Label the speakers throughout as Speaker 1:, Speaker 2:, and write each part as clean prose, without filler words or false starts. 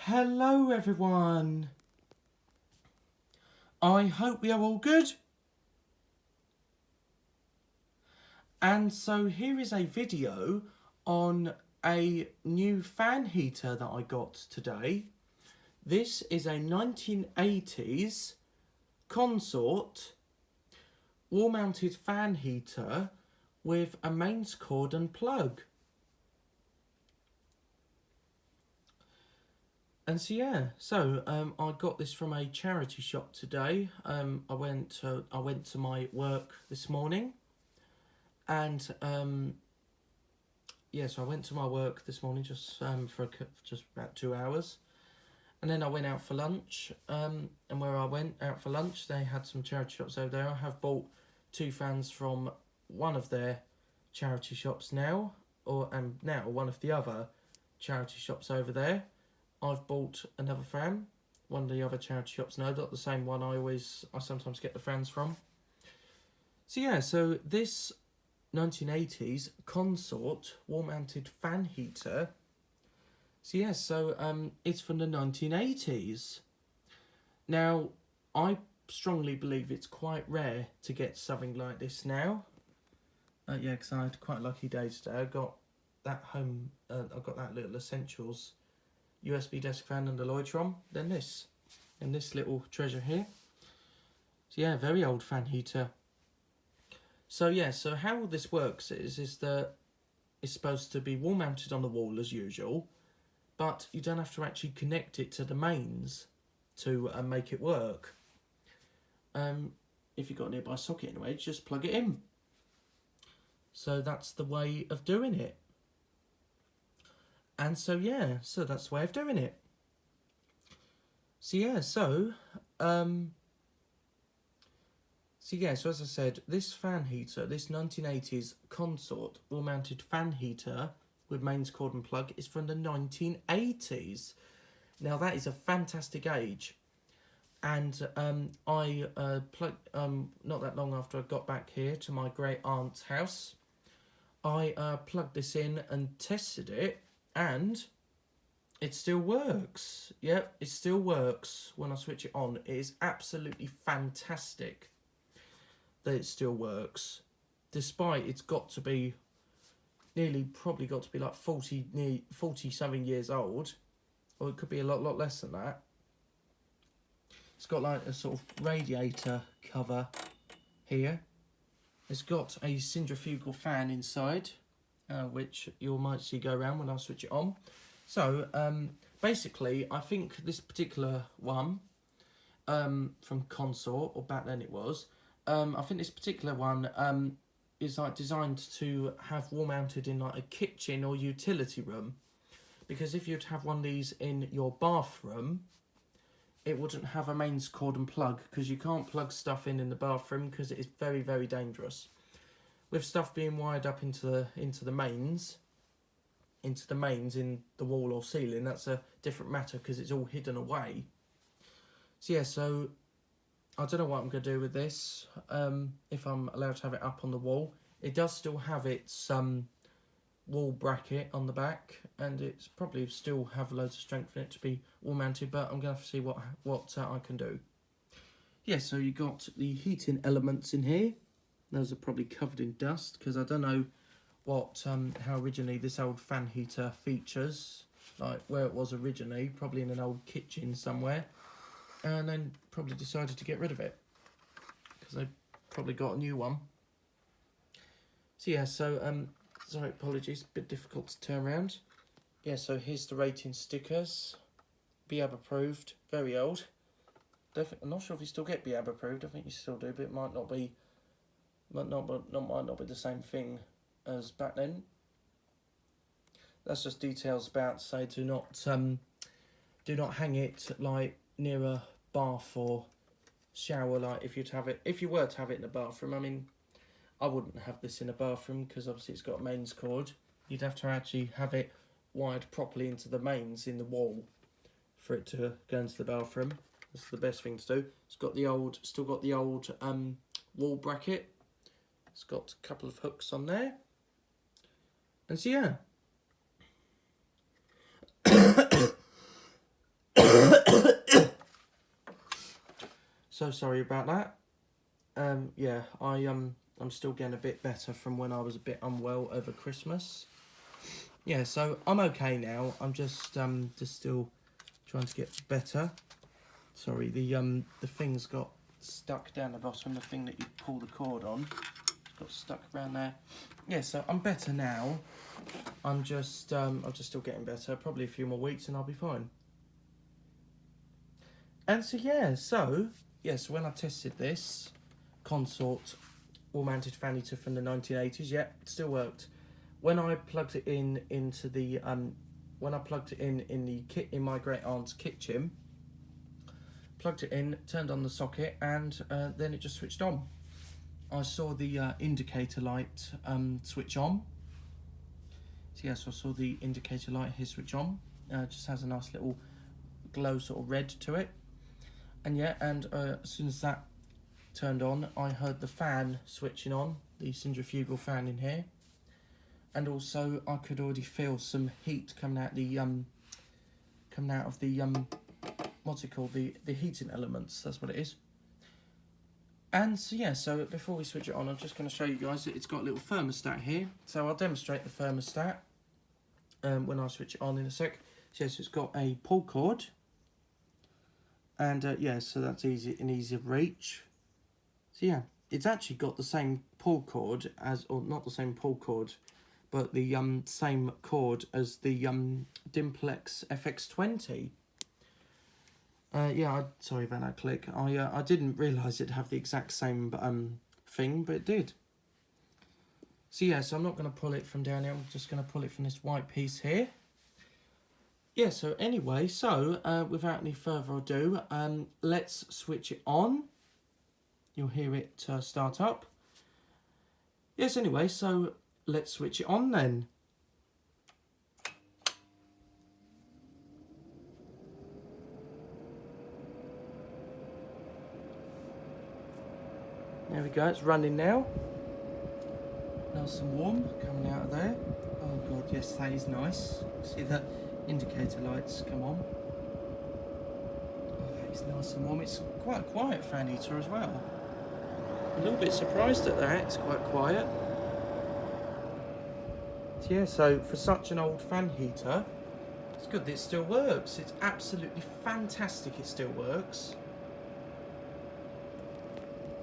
Speaker 1: Hello everyone. I hope we are all good. And so here is a video on a new fan heater that I got today. This is a 1980s Consort wall-mounted fan heater with a mains cord and plug. And so I got this from a charity shop today. I went to my work this morning, and so I went to my work this morning just for just about 2 hours, and then I went out for lunch. And where I went out for lunch, they had some charity shops over there. I have bought 2 fans from one of their charity shops now, and now one of the other charity shops over there. I've bought another fan. One of the other charity shops, no, not the same one I sometimes get the fans from. So this 1980s Consort wall-mounted fan heater. It's from the 1980s. Now, I strongly believe it's quite rare to get something like this now. Because I had quite a lucky day today. I got that little Essentials USB desk fan and the Lloydtron, then this, and this little treasure here. Very old fan heater. So how this works is that it's supposed to be wall mounted on the wall as usual, but you don't have to actually connect it to the mains to make it work. If you've got a nearby socket anyway, just plug it in. So that's the way of doing it. And so that's the way of doing it. So as I said, this fan heater, this 1980s Consort wall-mounted fan heater with mains cord and plug is from the 1980s. Now that is a fantastic age. And I plugged, not that long after I got back here to my great aunt's house, I plugged this in and tested it. And it still works. Yep, it still works when I switch it on. It is absolutely fantastic that it still works. Despite it's got to be probably got to be like 40 something years old. Or it could be a lot less than that. It's got like a sort of radiator cover here. It's got a centrifugal fan inside, which you might see go around when I switch it on. So basically, I think this particular one from Consort, or back then it was, I think this particular one is like designed to have wall mounted in like a kitchen or utility room, because if you'd have one of these in your bathroom, it wouldn't have a mains cord and plug, because you can't plug stuff in the bathroom because it is very, very dangerous. With stuff being wired up into the mains in the wall or ceiling, that's a different matter because it's all hidden away. So I don't know what I'm going to do with this, if I'm allowed to have it up on the wall. It does still have its wall bracket on the back, and it's probably still have loads of strength in it to be wall mounted, but I'm going to have to see what I can do. So you got the heating elements in here. Those are probably covered in dust because I don't know how originally this old fan heater features, like where it was originally, probably in an old kitchen somewhere, and then probably decided to get rid of it because they probably got a new one. Sorry, apologies, a bit difficult to turn around. So here's the rating stickers. BAB approved, very old. I'm not sure if you still get BAB approved. I think you still do, but it might not be the same thing as back then. That's just details about, say, do not hang it like near a bath or shower. Like if you were to have it in a bathroom, I mean, I wouldn't have this in a bathroom because obviously it's got a mains cord. You'd have to actually have it wired properly into the mains in the wall for it to go into the bathroom. That's the best thing to do. It's got still got the old wall bracket. It's got a couple of hooks on there. And So sorry about that. Yeah, I'm still getting a bit better from when I was a bit unwell over Christmas. Yeah, so I'm okay now. I'm just still trying to get better. Sorry, the thing's got stuck down the bottom. The thing that you pull the cord on got stuck around there. Yeah, so I'm better now. I'm just still getting better. Probably a few more weeks and I'll be fine. And so yeah, so when I tested this Consort wall-mounted fan heater from the 1980s, yeah, it still worked. When I plugged it into the the kit in my great aunt's kitchen, plugged it in, turned on the socket, and then it just switched on. I saw the indicator light switch on. So yes, I saw the indicator light here switch on. It just has a nice little glow sort of red to it. And yeah, and as soon as that turned on, I heard the fan switching on, the centrifugal fan in here. And also I could already feel some heat coming out of the what's it called, the heating elements, that's what it is. And so yeah, so before we switch it on, I'm just going to show you guys that it's got a little thermostat here. So I'll demonstrate the thermostat when I switch it on in a sec. So yes, it's got a pull cord, and yeah, so that's easy reach. So yeah, it's actually got the same pull cord as, or not the same pull cord, but the same cord as the Dimplex FX20. Yeah, sorry about that click. I didn't realise it'd have the exact same thing, but it did. So yeah, so I'm not going to pull it from down here. I'm just going to pull it from this white piece here. Yeah, so anyway, so without any further ado, let's switch it on. You'll hear it start up. Yes, anyway, so let's switch it on then. There we go, it's running now. Nice and warm coming out of there. Oh god, yes, that is nice. See the indicator lights come on. Oh, that is nice and warm. It's quite a quiet fan heater as well. A little bit surprised at that, it's quite quiet. So yeah, so for such an old fan heater, it's good that it still works. It's absolutely fantastic it still works.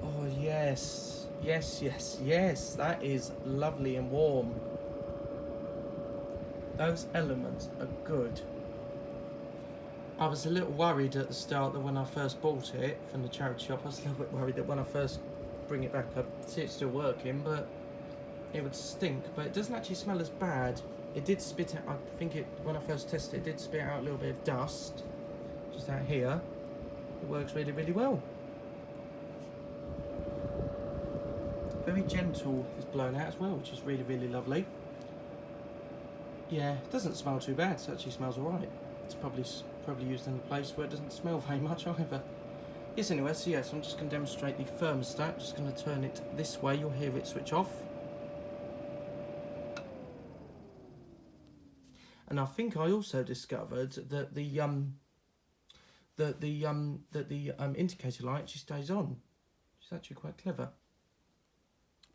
Speaker 1: Oh yes, yes, that is lovely and warm. Those elements are good. I was a little worried at the start that when I first bought it from the charity shop, I was a little bit worried that when I first bring it back up, see it's still working, but it would stink. But it doesn't actually smell as bad. It did spit out, I think when I first tested it, did spit out a little bit of dust, just out here. It works really, really well. Very gentle is blown out as well, which is really, really lovely. Yeah, it doesn't smell too bad. It actually smells alright. It's probably used in a place where it doesn't smell very much either. Yes, anyway, so yes, I'm just going to demonstrate the thermostat. I'm just going to turn it this way. You'll hear it switch off. And I think I also discovered that the indicator light actually stays on. It's actually quite clever.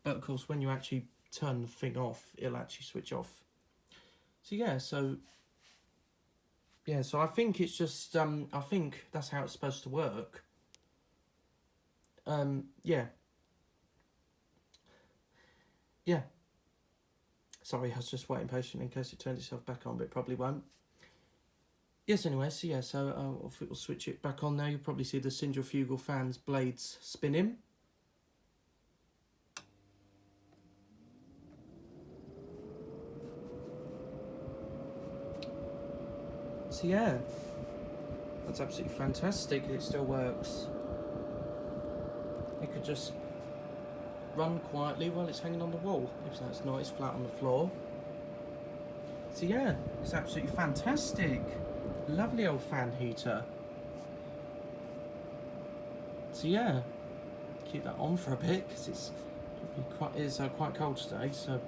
Speaker 1: But of course, when you actually turn the thing off, it'll actually switch off. So yeah, so I think it's just I think that's how it's supposed to work. Yeah. Sorry, I was just waiting patiently in case it turned itself back on, but it probably won't. Yes, anyway, so yeah, so if it will switch it back on now, you'll probably see the centrifugal fan's blades spinning. So yeah, that's absolutely fantastic. It still works. It could just run quietly while it's hanging on the wall. If that's not, it's flat on the floor. So yeah, it's absolutely fantastic. Lovely old fan heater. So yeah, keep that on for a bit because it's quite cold today. So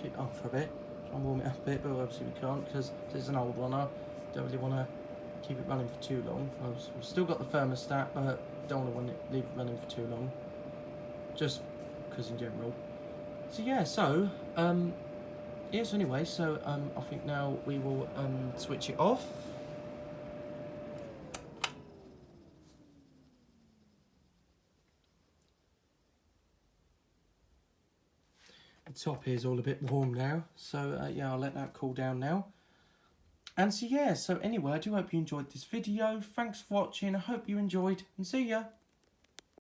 Speaker 1: keep it on for a bit. Try and warm it up a bit, but obviously we can't because it's an old one. I don't really want to keep it running for too long. We've still got the thermostat, but don't want to leave it running for too long, just because in general. So yeah, so yes. Anyway, so I think now we will switch it off. The top here is all a bit warm now, so yeah, I'll let that cool down now. And so yeah, so anyway, I do hope you enjoyed this video. Thanks for watching. I hope you enjoyed, and see ya.